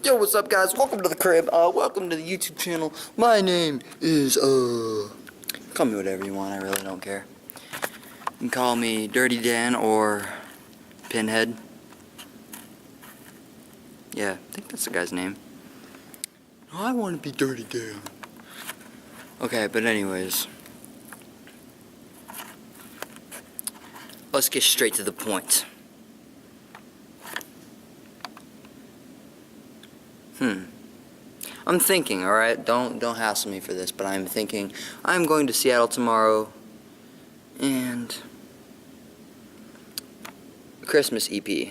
Yo, what's up, guys? Welcome to the crib. Welcome to the YouTube channel. My name is, call me whatever you want. I really don't care. You can call me Dirty Dan or Pinhead. Yeah, I think that's the guy's name. I want to be Dirty Dan. Okay, but anyways. Let's get straight to the point. I'm thinking, alright? Don't hassle me for this, but I'm thinking I'm going to Seattle tomorrow and a Christmas EP.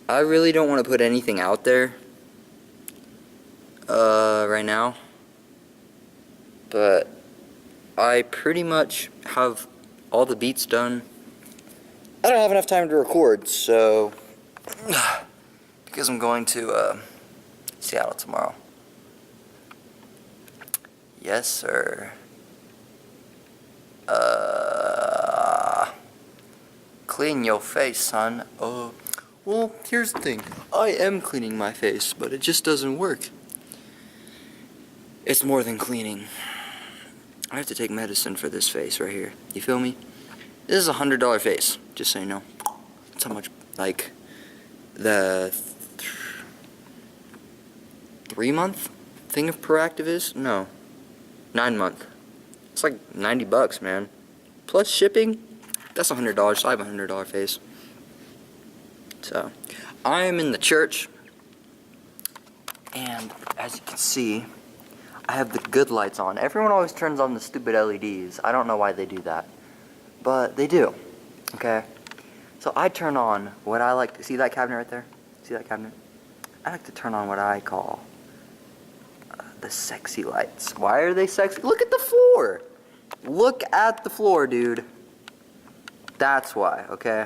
I really don't want to put anything out there right now, but I pretty much have all the beats done. I don't have enough time to record, so because I'm going to Seattle tomorrow. Yes, sir. Clean your face, son. Well, here's the thing. I am cleaning my face, but it just doesn't work. It's more than cleaning. I have to take medicine for this face right here. You feel me? This is a $100 face, just so you know. That's how much, like, the 3-month thing of Proactive is? No. 9-month. It's like $90, man. Plus shipping, that's $100, so I have a $100 face. So, I am in the church, and as you can see, I have the good lights on. Everyone always turns on the stupid LEDs. I don't know why they do that, but they do, okay? So I turn on what I like to, see that cabinet right there? See that cabinet? I like to turn on what I call the sexy lights. Why are they sexy? Look at the floor! Look at the floor, dude. That's why, okay?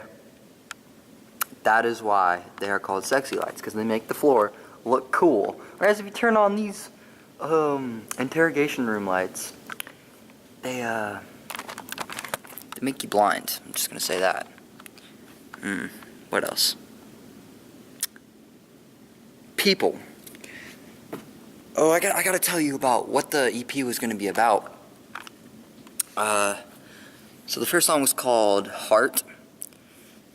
That is why they are called sexy lights, because they make the floor look cool. Whereas if you turn on these interrogation room lights, they make you blind. I'm just gonna say that. What else? People. Oh, I gotta tell you about what the EP was gonna be about. So the first song was called Heart,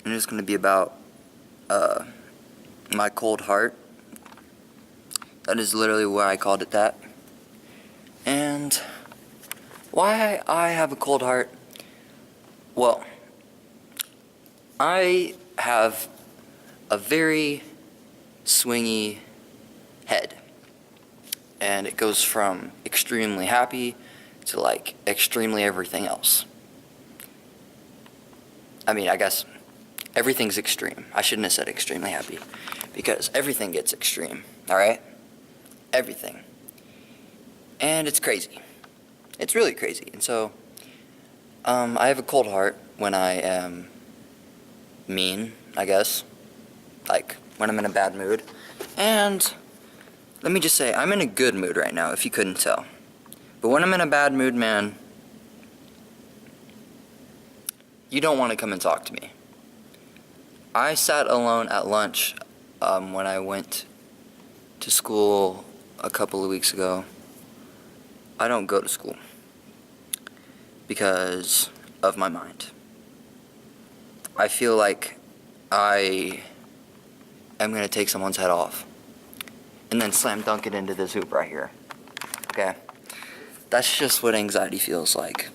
and it was gonna be about my cold heart. That is literally why I called it that. And why I have a cold heart? Well, I have a very swingy head. And it goes from extremely happy to like extremely everything else. I mean, I guess everything's extreme. I shouldn't have said extremely happy, because everything gets extreme, alright? Everything. And it's crazy. It's really crazy. And so, I have a cold heart when I am mean, I guess. Like, when I'm in a bad mood. And let me just say, I'm in a good mood right now, if you couldn't tell. But when I'm in a bad mood, man, you don't want to come and talk to me. I sat alone at lunch when I went to school a couple of weeks ago. I don't go to school because of my mind. I feel like I am going to take someone's head off and then slam dunk it into this hoop right here. Okay? That's just what anxiety feels like.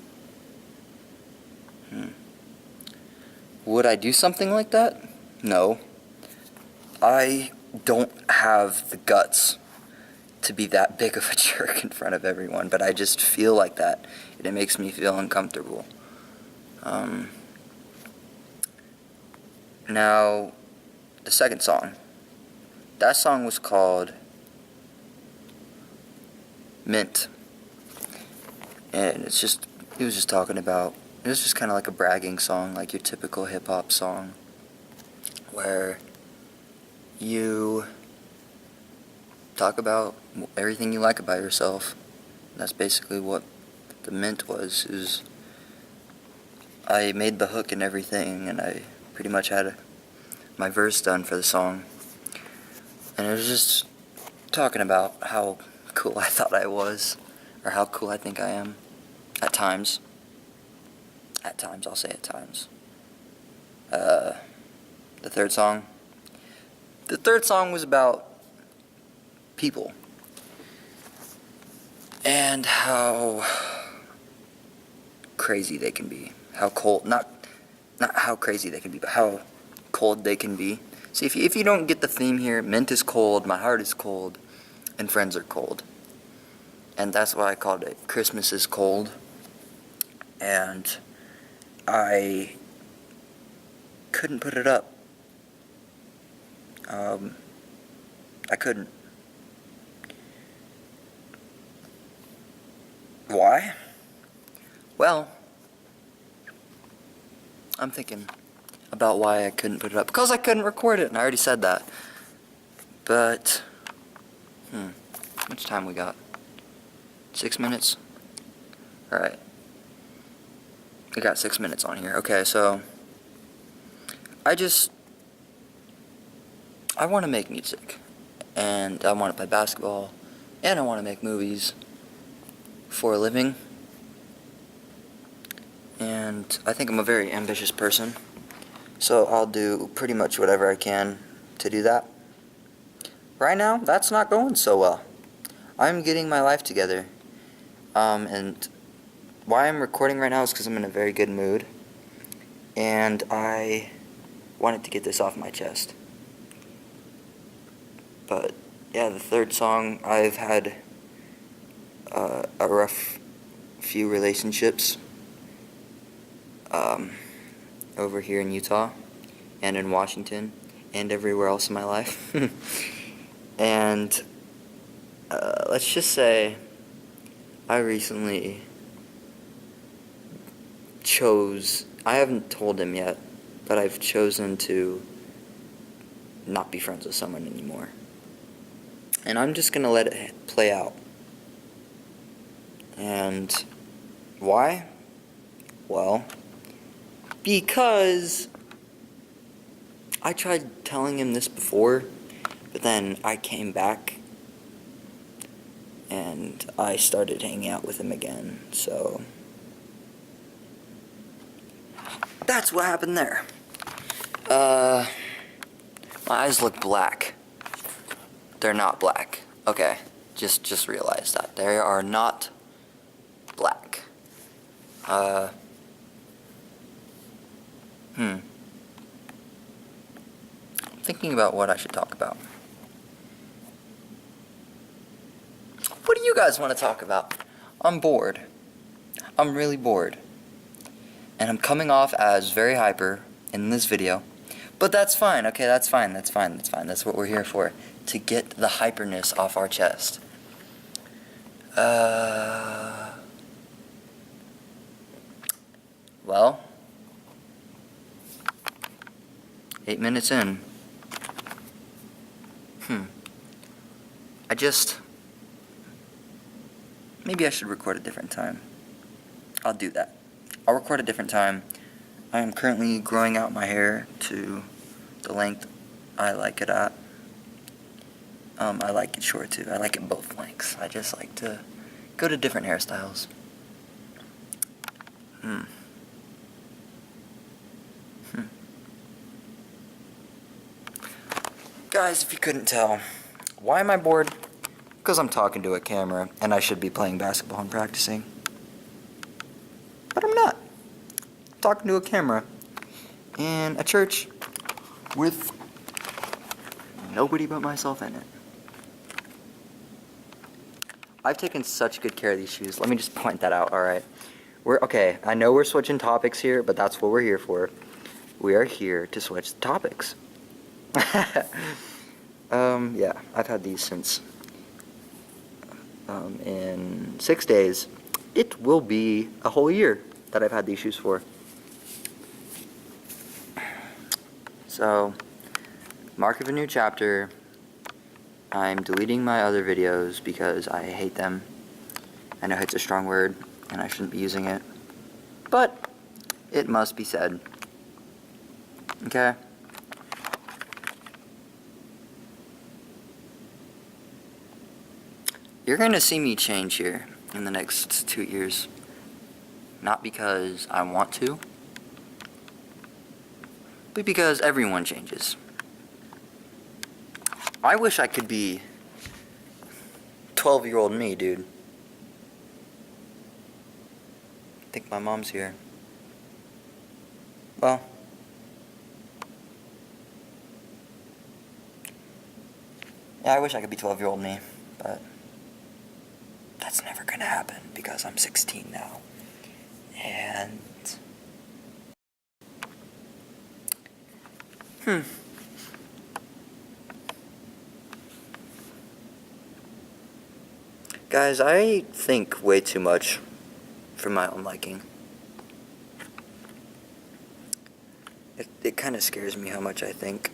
Would I do something like that? No. I don't have the guts to be that big of a jerk in front of everyone, but I just feel like that, and it makes me feel uncomfortable. Now, the second song. That song was called Mint. And it was just talking about, it was just kind of like a bragging song, like your typical hip-hop song, where you talk about everything you like about yourself. That's basically what the Mint was. I made the hook and everything, and I pretty much had my verse done for the song. and it was just talking about how cool I thought I was, or how cool I think I am, at times. At times, I'll say at times. The third song. The third song was about people. And how crazy they can be. How cold, not how crazy they can be, but how cold they can be. See, if you don't get the theme here, mint is cold, my heart is cold, and friends are cold. And that's why I called it Christmas is Cold. And I couldn't put it up. I couldn't. Why? Well, I'm thinking about why I couldn't put it up. Because I couldn't record it, and I already said that. But, how much time we got? 6 minutes? Alright. We got 6 minutes on here. Okay, so I want to make music, and I want to play basketball, and I want to make movies for a living, and I think I'm a very ambitious person, so I'll do pretty much whatever I can to do that. Right now, that's not going so well. I'm getting my life together, and why I'm recording right now is because I'm in a very good mood, and I wanted to get this off my chest. But yeah, the third song, I've had a rough few relationships over here in Utah and in Washington and everywhere else in my life. And let's just say I recently I haven't told him yet, but I've chosen to not be friends with someone anymore. And I'm just going to let it play out. And why? Well, because I tried telling him this before, but then I came back and I started hanging out with him again. So that's what happened there. My eyes look black. They're not black. Okay, just realize that. They are not black. Thinking about what I should talk about. What do you guys want to talk about? I'm bored. I'm really bored. And I'm coming off as very hyper in this video. But that's fine, okay, that's fine. That's what we're here for. To get the hyperness off our chest. Well, 8 minutes in. Maybe I should record a different time. I'll do that. I'll record a different time. I am currently growing out my hair to the length I like it at. I like it short too. I like it both lengths. I just like to go to different hairstyles. Guys, if you couldn't tell, why am I bored? Because I'm talking to a camera and I should be playing basketball and practicing. But I'm not. I'm talking to a camera in a church with nobody but myself in it. I've taken such good care of these shoes. Let me just point that out, alright? Okay, I know we're switching topics here, but that's what we're here for. We are here to switch topics. Yeah, I've had these since in 6 days. It will be a whole year that I've had these shoes for. So, mark of a new chapter. I'm deleting my other videos because I hate them. I know it's a strong word and I shouldn't be using it, but it must be said. Okay? You're going to see me change here in the next 2 years. Not because I want to, but because everyone changes. I wish I could be 12-year-old me, dude. I think my mom's here. Well, yeah, I wish I could be 12-year-old me, but that's never gonna happen because I'm 16 now. And guys, I think way too much for my own liking. It kind of scares me how much I think,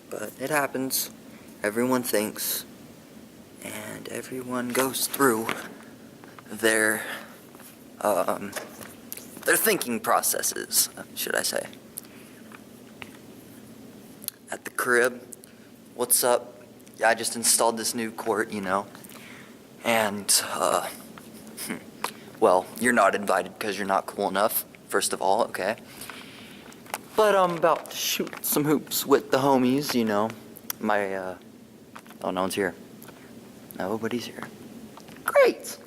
but it happens. Everyone thinks, and everyone goes through their thinking processes, should I say. At the crib, what's up? Yeah, I just installed this new court, you know, and, well, you're not invited because you're not cool enough, first of all, okay? But I'm about to shoot some hoops with the homies, you know. Oh, no one's here. Nobody's here. Great!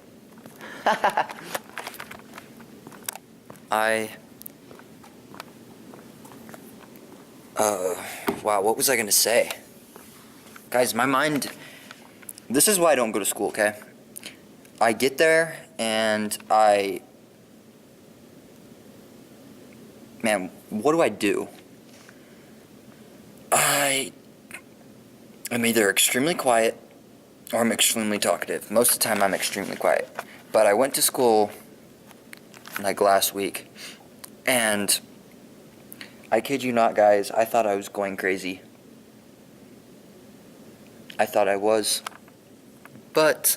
Wow, what was I gonna say? Guys, my mind, this is why I don't go to school, okay? I get there and man, what do? I'm either extremely quiet or I'm extremely talkative. Most of the time I'm extremely quiet. But I went to school like last week and I kid you not, guys, I thought I was going crazy. I thought I was. But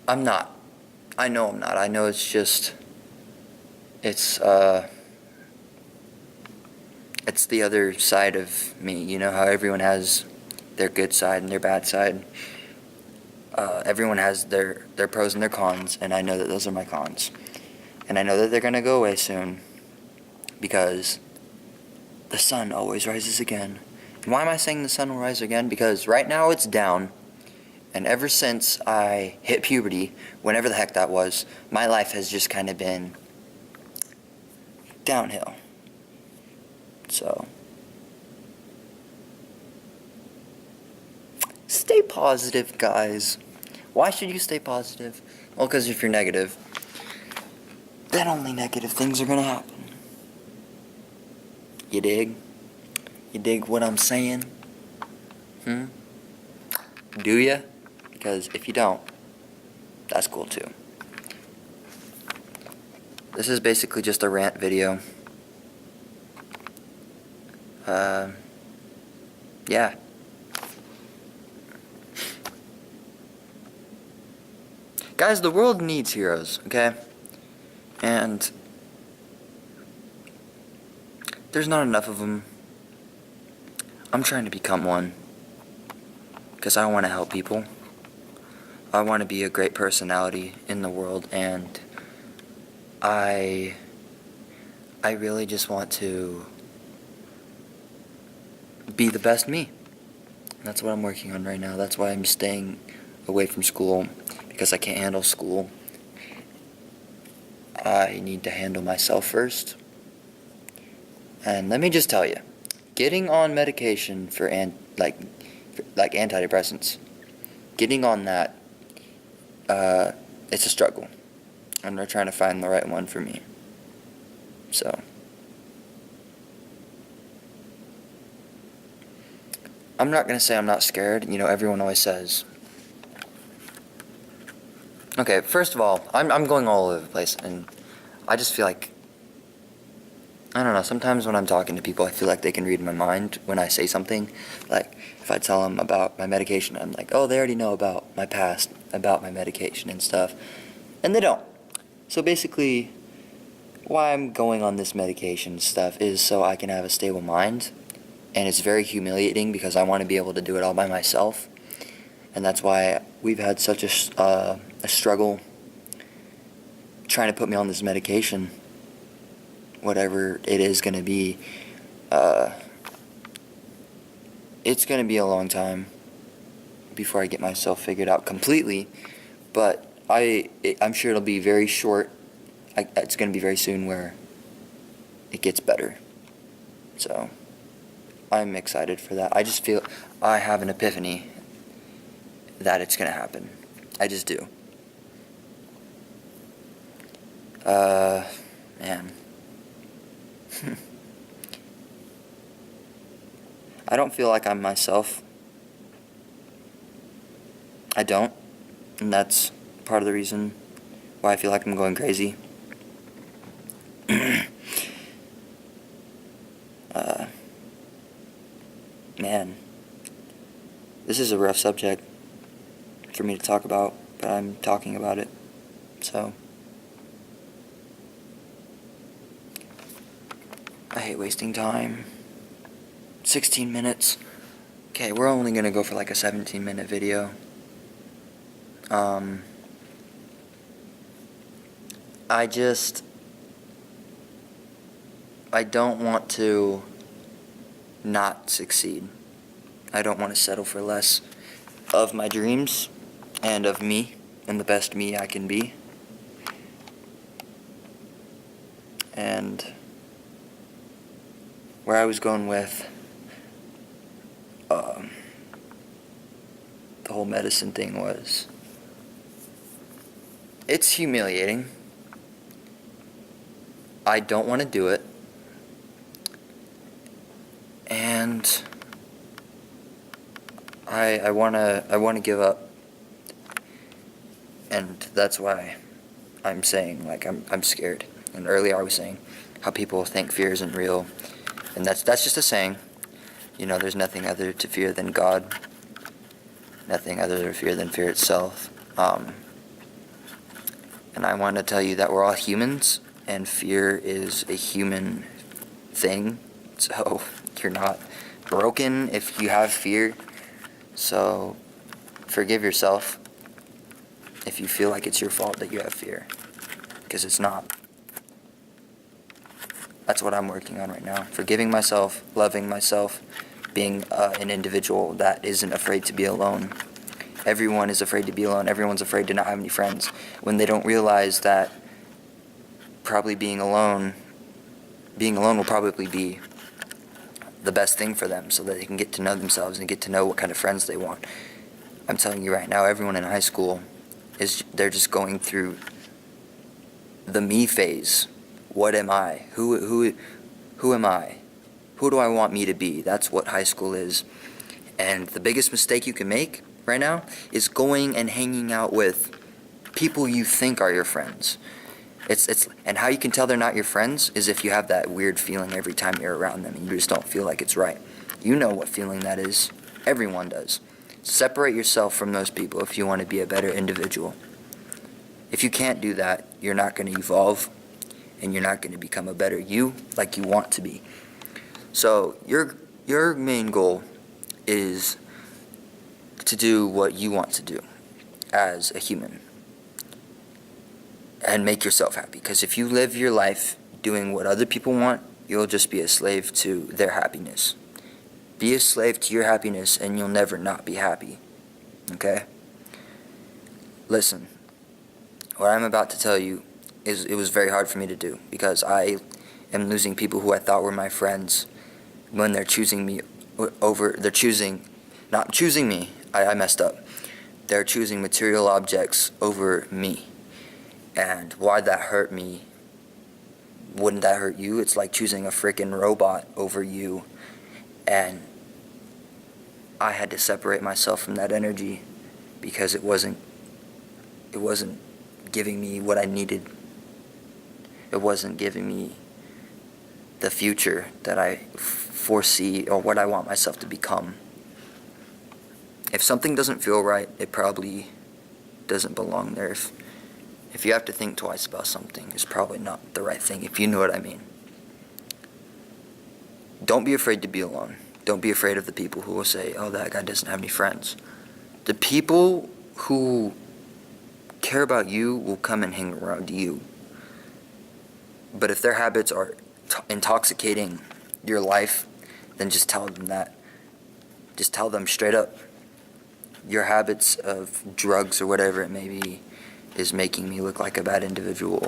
I'm not. I know I'm not. I know it's just it's the other side of me. You know how everyone has their good side and their bad side. Everyone has their pros and their cons, and I know that those are my cons. And I know that they're going to go away soon because the sun always rises again. And why am I saying the sun will rise again? Because right now it's down, and ever since I hit puberty, whenever the heck that was, my life has just kind of been downhill. So stay positive, guys. Why should you stay positive? Well, because if you're negative, then only negative things are gonna happen. You dig? You dig what I'm saying? Do ya? Because if you don't, that's cool too. This is basically just a rant video. Yeah. Guys, the world needs heroes, okay? And there's not enough of them. I'm trying to become one because I want to help people. I want to be a great personality in the world, and I really just want to be the best me. And that's what I'm working on right now. That's why I'm staying away from school, because I can't handle school. I need to handle myself first. And let me just tell you, getting on medication for antidepressants, getting on that, it's a struggle. And they're trying to find the right one for me. So I'm not going to say I'm not scared. You know, everyone always says. Okay, first of all, I'm going all over the place, and I just feel like, I don't know, sometimes when I'm talking to people, I feel like they can read my mind when I say something. Like, if I tell them about my medication, I'm like, oh, they already know about my past, about my medication and stuff. And they don't. So basically, why I'm going on this medication stuff is so I can have a stable mind. And it's very humiliating because I want to be able to do it all by myself. And that's why we've had such a struggle trying to put me on this medication, whatever it is going to be. It's going to be a long time before I get myself figured out completely, but I'm sure it'll be very short. It's going to be very soon where it gets better. So I'm excited for that. I just feel I have an epiphany that it's going to happen. I just do. Man. I don't feel like I'm myself. I don't. And that's part of the reason why I feel like I'm going crazy. Man. This is a rough subject for me to talk about, but I'm talking about it. So I hate wasting time. 16 minutes. Okay, we're only gonna go for like a 17-minute video. I don't want to not succeed. I don't want to settle for less of my dreams and of me and the best me I can be. And where I was going with the whole medicine thing was, it's humiliating. I don't want to do it. And I want to give up. And that's why I'm saying, like, I'm scared. And earlier I was saying how people think fear isn't real. And that's just a saying. You know, there's nothing other to fear than God. Nothing other to fear than fear itself. And I want to tell you that we're all humans, and fear is a human thing. So you're not broken if you have fear. So forgive yourself if you feel like it's your fault that you have fear, because it's not. That's what I'm working on right now. Forgiving myself, loving myself, being an individual that isn't afraid to be alone. Everyone is afraid to be alone. Everyone's afraid to not have any friends. When they don't realize that probably being alone will probably be the best thing for them, so that they can get to know themselves and get to know what kind of friends they want. I'm telling you right now, everyone in high school they're just going through the me phase. What am I? Who am I? Who do I want me to be? That's what high school is. And the biggest mistake you can make right now is going and hanging out with people you think are your friends. And how you can tell they're not your friends is if you have that weird feeling every time you're around them and you just don't feel like it's right. You know what feeling that is. Everyone does. Separate yourself from those people if you want to be a better individual. If you can't do that, you're not going to evolve, and you're not going to become a better you like you want to be. So your main goal is to do what you want to do as a human and make yourself happy. Because if you live your life doing what other people want, you'll just be a slave to their happiness. Be a slave to your happiness and you'll never not be happy. Okay? Listen, what I'm about to tell you it was very hard for me to do, because I am losing people who I thought were my friends when they're choosing me over, not choosing me, I messed up. They're choosing material objects over me. And why'd that hurt me? Wouldn't that hurt you? It's like choosing a freaking robot over you. And I had to separate myself from that energy because it wasn't giving me what I needed. It wasn't giving me the future that I foresee or what I want myself to become. If something doesn't feel right, it probably doesn't belong there. If you have to think twice about something, it's probably not the right thing, if you know what I mean. Don't be afraid to be alone. Don't be afraid of the people who will say, oh, that guy doesn't have any friends. The people who care about you will come and hang around you. But if their habits are intoxicating your life, then just tell them that. Just tell them straight up, your habits of drugs or whatever it may be is making me look like a bad individual.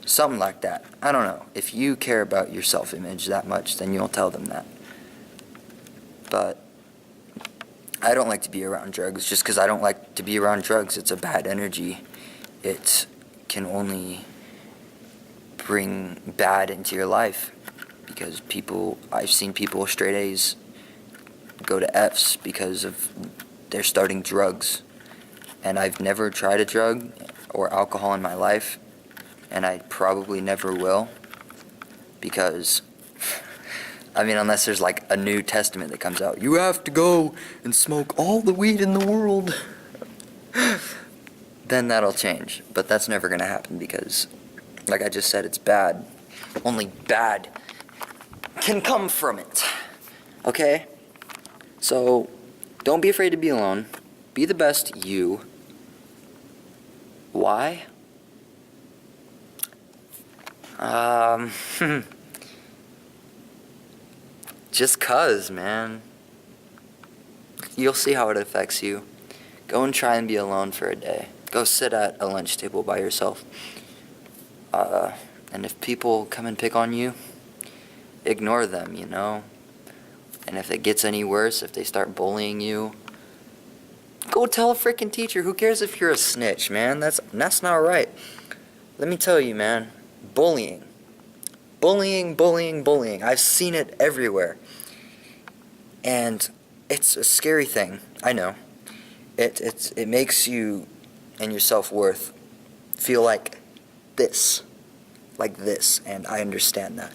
Something like that. I don't know. If you care about your self-image that much, then you'll tell them that. But I don't like to be around drugs just because I don't like to be around drugs. It's a bad energy. It can only bring bad into your life because I've seen people with straight A's go to F's because of they're starting drugs. And I've never tried a drug or alcohol in my life, and I probably never will, because I mean, unless there's like a New Testament that comes out, you have to go and smoke all the weed in the world, then that'll change. But that's never gonna happen because, like I just said, it's bad. Only bad can come from it. Okay? So, don't be afraid to be alone. Be the best you. Why? Just 'cause, man. You'll see how it affects you. Go and try and be alone for a day. Go sit at a lunch table by yourself. And if people come and pick on you, ignore them, you know? And if it gets any worse, if they start bullying you, go tell a freaking teacher. Who cares if you're a snitch, man? That's not right. Let me tell you, man. Bullying. Bullying. I've seen it everywhere. And it's a scary thing. I know. It makes you and your self-worth feel like this. And I understand that.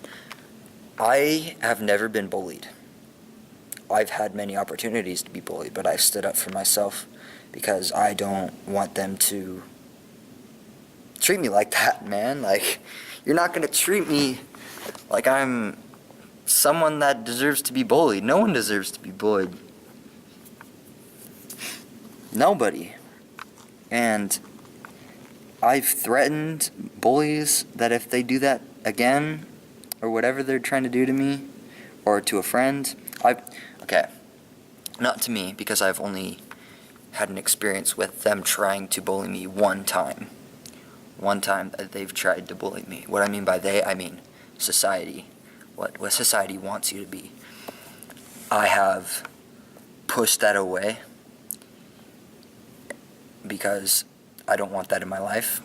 I have never been bullied. I've had many opportunities to be bullied, but I've stood up for myself because I don't want them to treat me like that, man. Like, you're not gonna treat me like I'm someone that deserves to be bullied. No one deserves to be bullied. Nobody. And I've threatened bullies that if they do that again, or whatever they're trying to do to me, or to a friend, okay, not to me, because I've only had an experience with them trying to bully me one time. One time that they've tried to bully me. What I mean by they, I mean society. What society wants you to be. I have pushed that away because I don't want that in my life.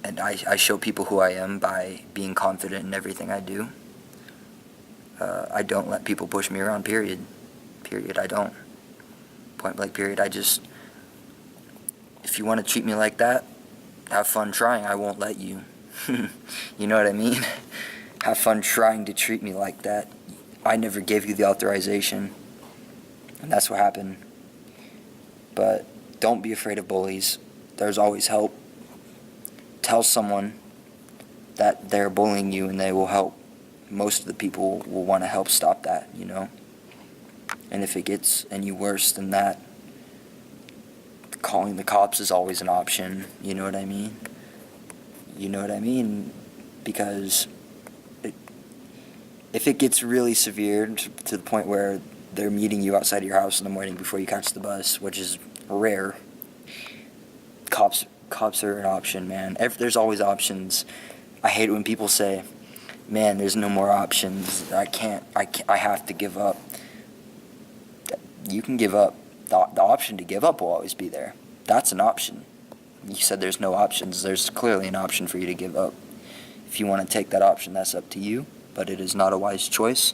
And I show people who I am by being confident in everything I do. I don't let people push me around, period. I don't. Point blank, period. If you want to treat me like that, have fun trying. I won't let you. You know what I mean? Have fun trying to treat me like that. I never gave you the authorization. And that's what happened. But don't be afraid of bullies. There's always help. Tell someone that they're bullying you and they will help. Most of the people will want to help stop that, you know? And if it gets any worse than that, calling the cops is always an option, you know what I mean? You know what I mean? Because if it gets really severe to the point where they're meeting you outside of your house in the morning before you catch the bus, which is rare, cops are an option, man. There's always options. I hate it when people say, man, there's no more options. I have to give up. You can give up. The option to give up will always be there. That's an option. You said there's no options. There's clearly an option for you to give up. If you want to take that option, that's up to you. But it is not a wise choice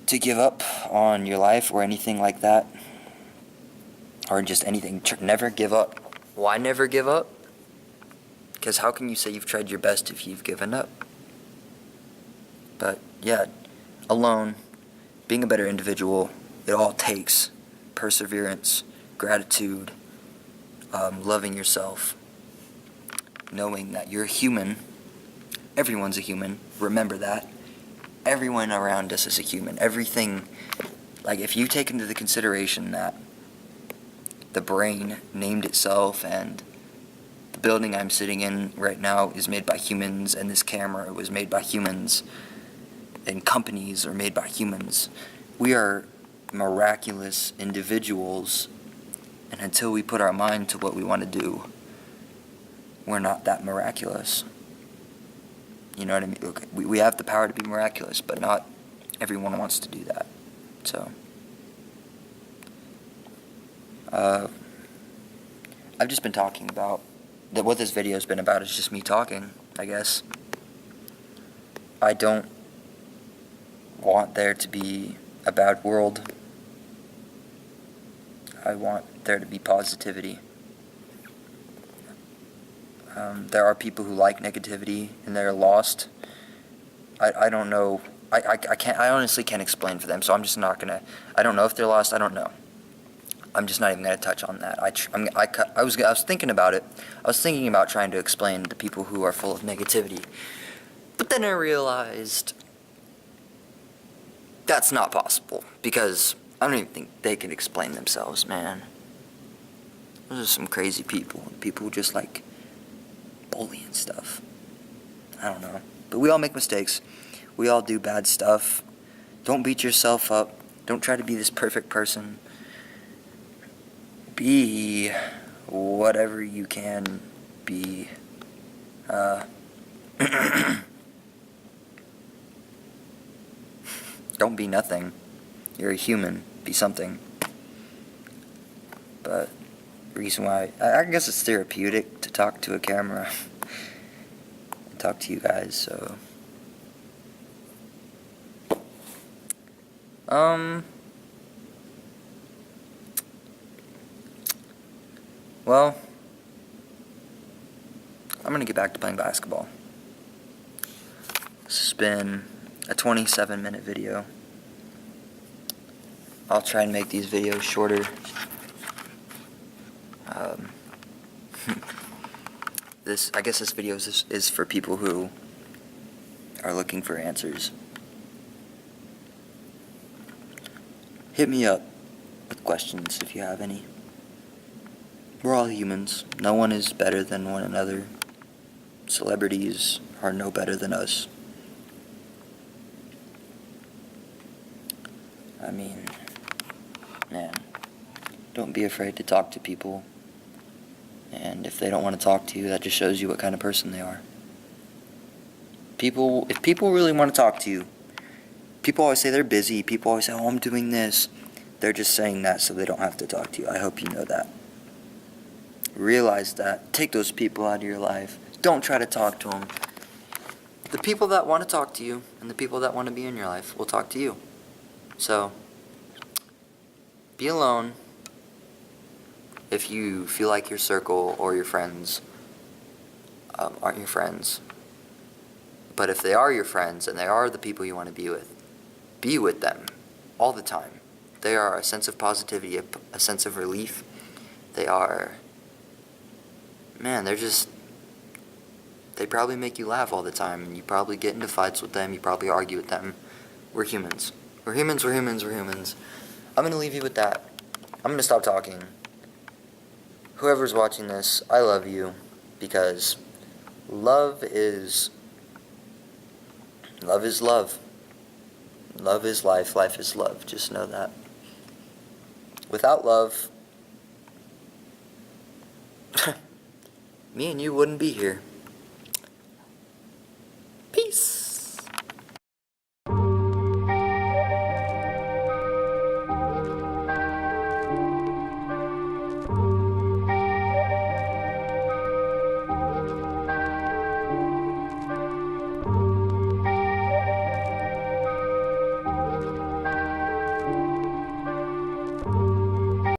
to give up on your life or anything like that. Or just anything. Never give up. Why never give up? Because how can you say you've tried your best if you've given up? But yeah, alone, being a better individual, it all takes perseverance, gratitude, loving yourself, knowing that you're human. Everyone's a human. Remember that. Everyone around us is a human. Everything, like if you take into the consideration that the brain named itself, and the building I'm sitting in right now is made by humans, and this camera was made by humans, and companies are made by humans. We are miraculous individuals, and until we put our mind to what we want to do, we're not that miraculous. You know what I mean? Okay, we have the power to be miraculous, but not everyone wants to do that. So, I've just been talking about, what this video's been about is just me talking, I guess. I don't want there to be a bad world. I want there to be positivity. There are people who like negativity and they're lost. I don't know. I honestly can't explain for them, so I'm just not gonna. I don't know if they're lost. I don't know. I'm just not even gonna touch on that. I was thinking about it. I was thinking about trying to explain to people who are full of negativity, but then I realized that's not possible because I don't even think they can explain themselves, man. Those are some crazy people. People who just like bully and stuff. I don't know. But we all make mistakes. We all do bad stuff. Don't beat yourself up. Don't try to be this perfect person. Be whatever you can be. Don't be nothing. You're a human. Be something. But the reason why, I guess it's therapeutic to talk to a camera. Talk to you guys, so. Well, I'm gonna get back to playing basketball. This has been a 27-minute video. I'll try and make these videos shorter. I guess this video is for people who are looking for answers. Hit me up with questions if you have any. We're all humans. No one is better than one another. Celebrities are no better than us. I mean, man, don't be afraid to talk to people. And if they don't want to talk to you, that just shows you what kind of person they are. If people really want to talk to you, people always say they're busy. People always say, oh, I'm doing this. They're just saying that so they don't have to talk to you. I hope you know that. Realize that. Take those people out of your life. Don't try to talk to them. The people that want to talk to you and the people that want to be in your life will talk to you. So, be alone if you feel like your circle or your friends aren't your friends. But if they are your friends and they are the people you want to be with them all the time. They are a sense of positivity, a sense of relief. They are, man, they probably make you laugh all the time. You probably get into fights with them. You probably argue with them. We're humans. We're humans. I'm going to leave you with that. I'm going to stop talking. Whoever's watching this, I love you because love is love. Love is life. Life is love. Just know that. Without love, me and you wouldn't be here.